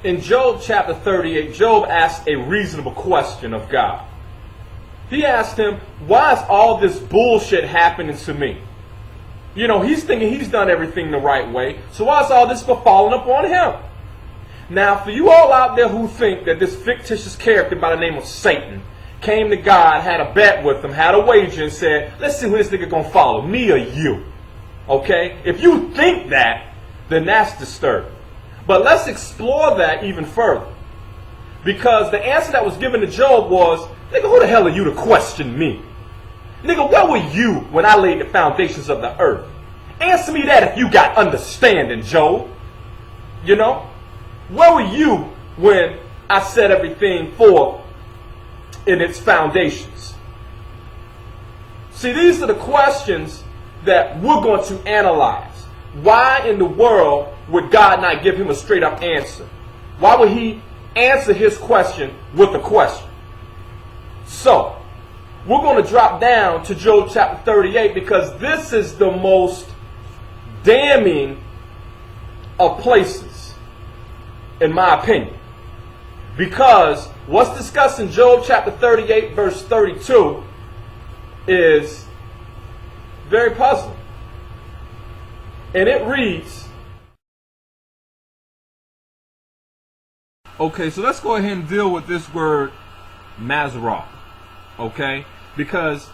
In Job chapter 38, Job asked a reasonable question of God. He asked him, why is all this bullshit happening to me? You know, he's thinking he's done everything the right way, so why is all this falling upon him? Now, for you all out there who think that this fictitious character by the name of Satan came to God, had a bet with him, had a wager, and said, let's see who this nigga gonna follow, me or you. Okay? If you think that, then that's disturbing. But let's explore that even further. Because the answer that was given to Job was, nigga, who the hell are you to question me? Nigga, where were you when I laid the foundations of the earth? Answer me that if you got understanding, Job. You know? Where were you when I set everything forth in its foundations? See, these are the questions that we're going to analyze. Why in the world would God not give him a straight up answer? Why would he answer his question with a question? So, we're going to drop down to Job chapter 38 because this is the most damning of places, in my opinion. Because what's discussed in Job chapter 38 verse 32 is very puzzling. And it reads, okay, so let's go ahead and deal with this word Mazarah, okay? Because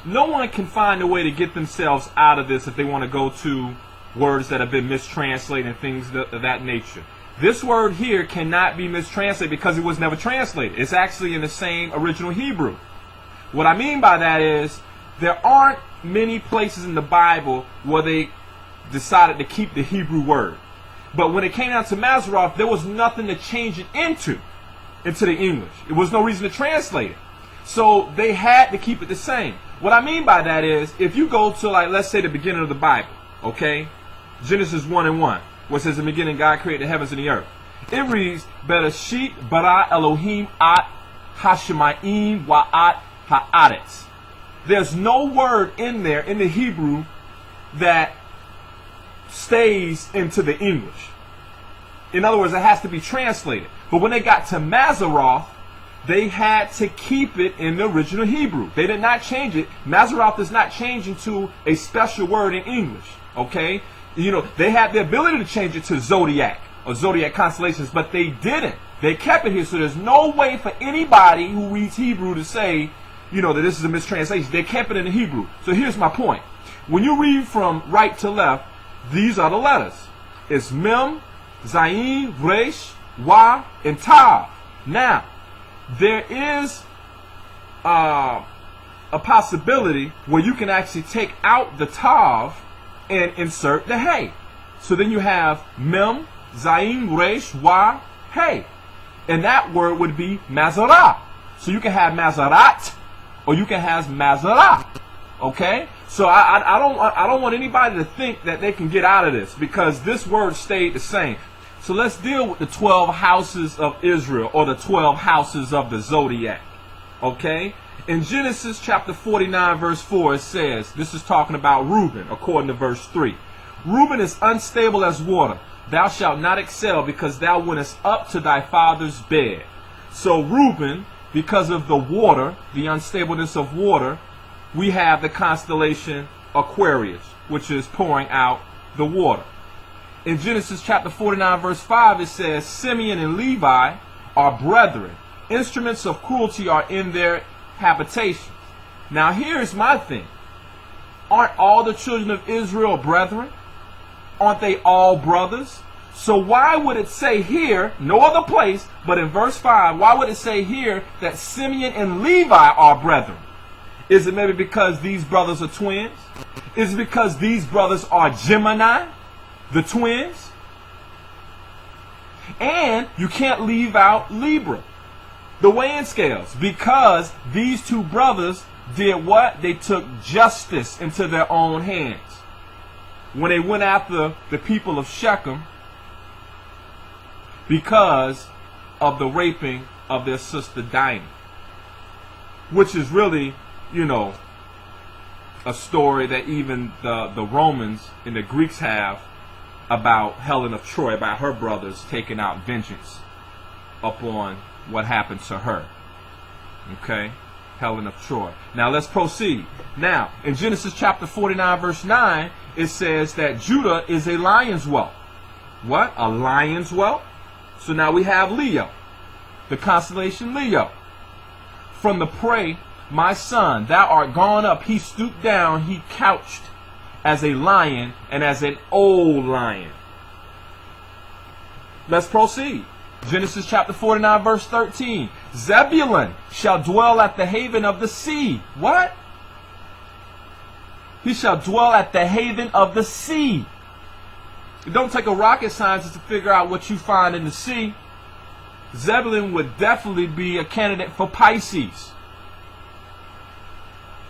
no one can find a way to get themselves out of this if they want to go to words that have been mistranslated and things of that nature. This word here cannot be mistranslated because it was never translated. It's actually in the same original Hebrew. What I mean by that is there aren't many places in the Bible where they decided to keep the Hebrew word. But when it came down to Mazarah, there was nothing to change it into the English. There was no reason to translate it. So they had to keep it the same. What I mean by that is, if you go to, like, let's say the beginning of the Bible, okay? Genesis 1:1, where it says, in the beginning God created the heavens and the earth. It reads, Bereshit bara Elohim at hashemayim wa'at ha'aretz. There's no word in there in the Hebrew that stays into the English. In other words, it has to be translated. But when they got to Mazarah, they had to keep it in the original Hebrew. They did not change it. Mazarah does not change into a special word in English. Okay? You know, they had the ability to change it to Zodiac or Zodiac constellations, but they didn't. They kept it here. So there's no way for anybody who reads Hebrew to say, you know, that this is a mistranslation. They kept it in the Hebrew. So here's my point. When you read from right to left, these are the letters. It's Mem, Zayin, Resh, Wa, and Tav. Now, there is a possibility where you can actually take out the Tav and insert the Hey. So then you have Mem, Zayin, Resh, Wa, Hey. And that word would be Mazarah. So you can have Mazarat or you can have Mazarah. Okay? So I don't want anybody to think that they can get out of this because this word stayed the same. So let's deal with the 12 houses of Israel or the 12 houses of the Zodiac. Okay? In Genesis chapter 49 verse 4 it says, this is talking about Reuben according to verse 3. Reuben is unstable as water. Thou shalt not excel because thou wentest up to thy father's bed. So Reuben, because of the water, the unstableness of water, we have the constellation Aquarius, which is pouring out the water. In Genesis chapter 49 verse 5 it says, Simeon and Levi are brethren. Instruments of cruelty are in their habitation. Now here's my thing. Aren't all the children of Israel brethren? Aren't they all brothers? So why would it say here, no other place, but in verse 5, why would it say here that Simeon and Levi are brethren? Is it maybe because these brothers are twins? Is it because these brothers are Gemini, the twins? And you can't leave out Libra, the weighing scales, because these two brothers did what? They took justice into their own hands. When they went after the people of Shechem because of the raping of their sister Dinah, which is really, you know, a story that even the Romans and the Greeks have about Helen of Troy, about her brothers taking out vengeance upon what happened to her. Okay? Helen of Troy. Now let's proceed. Now, in Genesis chapter 49, verse 9, it says that Judah is a lion's whelp. What? A lion's whelp? So now we have Leo, the constellation Leo. From the prey, my son, thou art gone up. He stooped down, he couched as a lion and as an old lion. Let's proceed. Genesis chapter 49, verse 13. Zebulun shall dwell at the haven of the sea. What? He shall dwell at the haven of the sea. It don't take a rocket scientist to figure out what you find in the sea. Zebulun would definitely be a candidate for Pisces.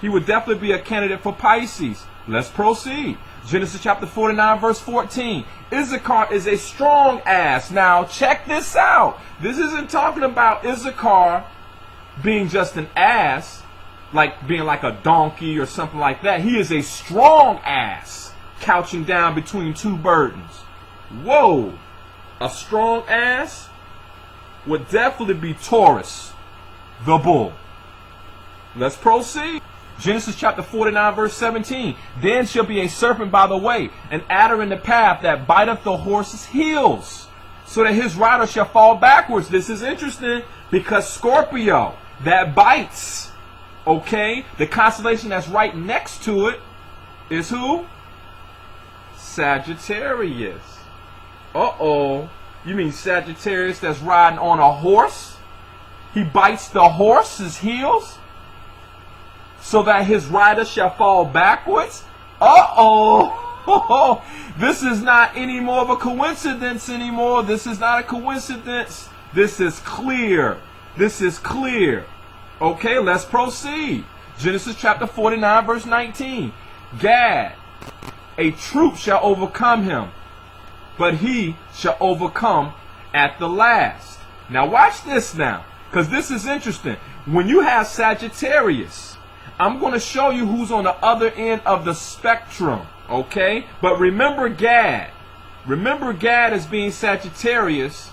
He would definitely be a candidate for Pisces. Let's proceed. Genesis chapter 49, verse 14. Issachar is a strong ass. Now, check this out. This isn't talking about Issachar being just an ass, like being like a donkey or something like that. He is a strong ass, couching down between two burdens. Whoa. A strong ass would definitely be Taurus, the bull. Let's proceed. Genesis chapter 49, verse 17. Then shall be a serpent by the way, an adder in the path that biteth the horse's heels, so that his rider shall fall backwards. This is interesting because Scorpio, that bites. Okay? The constellation that's right next to it is who? Sagittarius. Uh-oh. You mean Sagittarius that's riding on a horse? He bites the horse's heels, so that his rider shall fall backwards? Uh-oh. This is not any more of a coincidence anymore. This is not a coincidence. This is clear. This is clear. Okay, let's proceed. Genesis chapter 49, verse 19. Gad, a troop shall overcome him, but he shall overcome at the last. Now watch this now, because this is interesting. When you have Sagittarius, I'm going to show you who's on the other end of the spectrum, okay? But remember Gad. Remember Gad as being Sagittarius,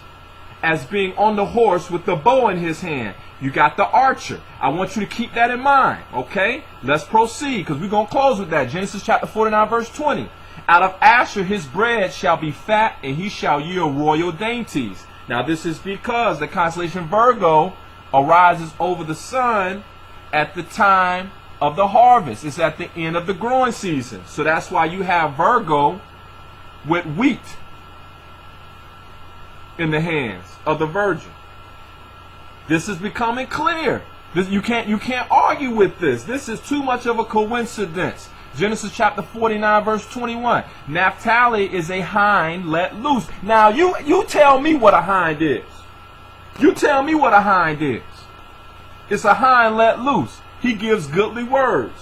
as being on the horse with the bow in his hand. You got the archer. I want you to keep that in mind, okay? Let's proceed, because we're going to close with that. Genesis chapter 49, verse 20. Out of Asher his bread shall be fat, and he shall yield royal dainties. Now this is because the constellation Virgo arises over the sun at the time of the harvest. It's at the end of the growing season. So that's why you have Virgo with wheat in the hands of the virgin. This is becoming clear. You can't argue with this. This is too much of a coincidence. Genesis chapter 49, verse 21. Naphtali is a hind let loose. Now you tell me what a hind is. You tell me what a hind is. It's a hind let loose. He gives goodly words.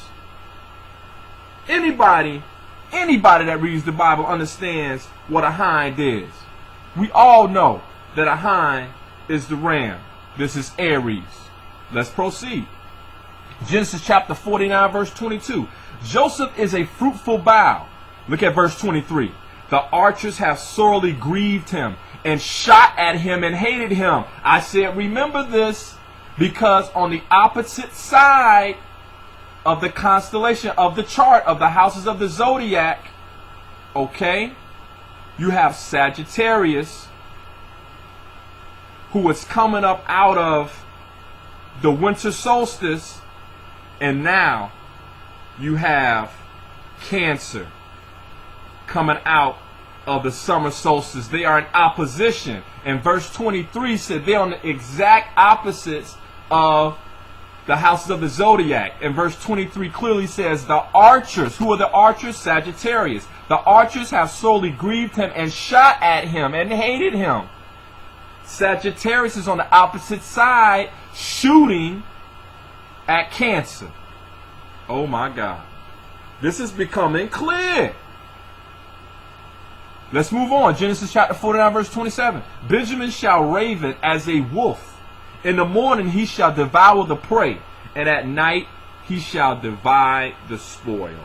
Anybody that reads the Bible understands what a hind is. We all know that a hind is the ram. This is Aries. Let's proceed. Genesis chapter 49, verse 22. Joseph is a fruitful bough. Look at verse 23. The archers have sorely grieved him and shot at him and hated him. I said, remember this, because on the opposite side of the constellation of the chart of the houses of the Zodiac, okay, you have Sagittarius, who is coming up out of the winter solstice, and now you have Cancer coming out of the summer solstice. They are in opposition. And verse 23 said they're on the exact opposites of the houses of the Zodiac. And verse 23 clearly says the archers, who are the archers? Sagittarius. The archers have sorely grieved him and shot at him and hated him. Sagittarius is on the opposite side, shooting at Cancer. Oh my God. This is becoming clear. Let's move on. Genesis chapter 49, verse 27. Benjamin shall raven as a wolf. In the morning he shall devour the prey, and at night he shall divide the spoil.